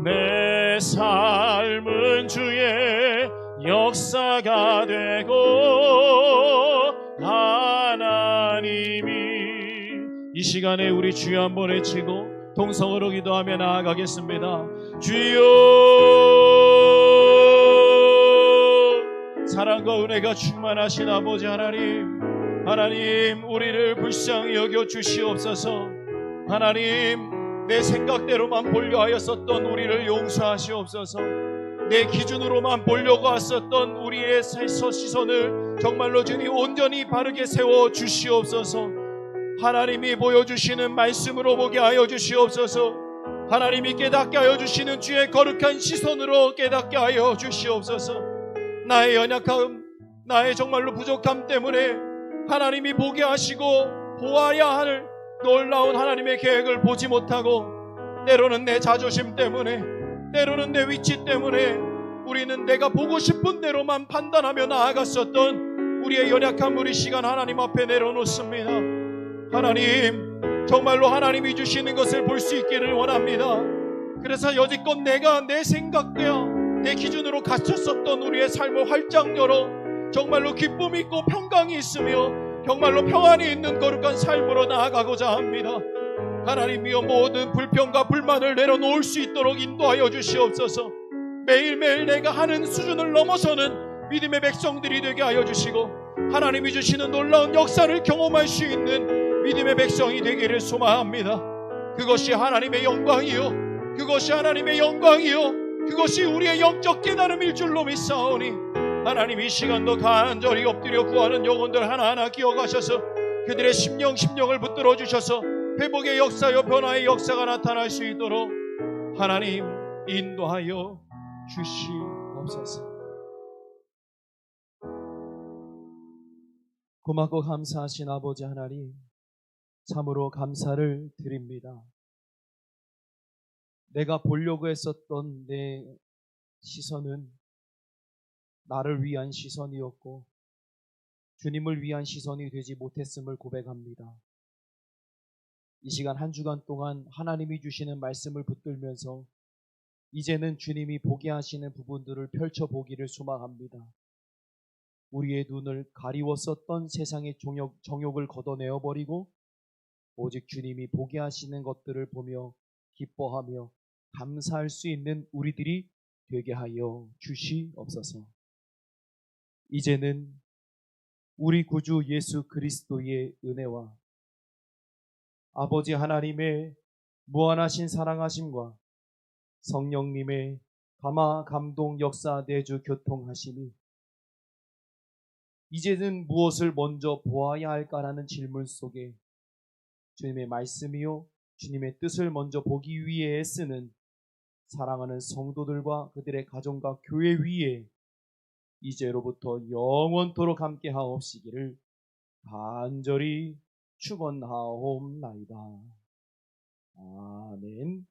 내 삶은 주의 역사가 되고 하나님이 이 시간에 우리 주여 한번 외치고 동성으로 기도하며 나아가겠습니다. 주여, 사랑과 은혜가 충만하신 아버지 하나님, 우리를 불쌍히 여겨 주시옵소서. 하나님, 내 생각대로만 보려 하였었던 우리를 용서하시옵소서. 내 기준으로만 보려고 했었던 우리의 시선을 정말로 주님 온전히 바르게 세워 주시옵소서. 하나님이 보여주시는 말씀으로 보게 하여 주시옵소서. 하나님이 깨닫게 하여 주시는 주의 거룩한 시선으로 깨닫게 하여 주시옵소서. 나의 연약함, 나의 정말로 부족함 때문에 하나님이 보게 하시고 보아야 할 놀라운 하나님의 계획을 보지 못하고 때로는 내 자존심 때문에, 때로는 내 위치 때문에 우리는 내가 보고 싶은 대로만 판단하며 나아갔었던 우리의 연약한 우리 시간 하나님 앞에 내려놓습니다. 하나님, 정말로 하나님이 주시는 것을 볼 수 있기를 원합니다. 그래서 여지껏 내가 내 생각과 내 기준으로 갇혔었던 우리의 삶을 활짝 열어 정말로 기쁨이 있고 평강이 있으며 정말로 평안이 있는 거룩한 삶으로 나아가고자 합니다. 하나님이여, 모든 불평과 불만을 내려놓을 수 있도록 인도하여 주시옵소서. 매일매일 내가 하는 수준을 넘어서는 믿음의 백성들이 되게 하여 주시고 하나님이 주시는 놀라운 역사를 경험할 수 있는 믿음의 백성이 되기를 소망합니다. 그것이 하나님의 영광이요, 그것이 하나님의 영광이요, 그것이 우리의 영적 깨달음일 줄로 믿사오니 하나님 이 시간도 간절히 엎드려 구하는 영혼들 하나하나 기억하셔서 그들의 심령을 붙들어 주셔서 회복의 역사요 변화의 역사가 나타날 수 있도록 하나님 인도하여 주시옵소서. 고맙고 감사하신 아버지 하나님, 참으로 감사를 드립니다. 내가 보려고 했었던 내 시선은 나를 위한 시선이었고 주님을 위한 시선이 되지 못했음을 고백합니다. 이 시간 한 주간 동안 하나님이 주시는 말씀을 붙들면서 이제는 주님이 보게 하시는 부분들을 펼쳐보기를 소망합니다. 우리의 눈을 가리웠었던 세상의 정욕을 걷어내어 버리고 오직 주님이 보게 하시는 것들을 보며 기뻐하며 감사할 수 있는 우리들이 되게 하여 주시옵소서. 이제는 우리 구주 예수 그리스도의 은혜와 아버지 하나님의 무한하신 사랑하심과 성령님의 감화 감동 역사 내주 교통하심이 이제는 무엇을 먼저 보아야 할까라는 질문 속에 주님의 말씀이요 주님의 뜻을 먼저 보기 위해 애쓰는 사랑하는 성도들과 그들의 가정과 교회 위에 이제로부터 영원토록 함께 하옵시기를 간절히 축원하옵나이다. 아멘.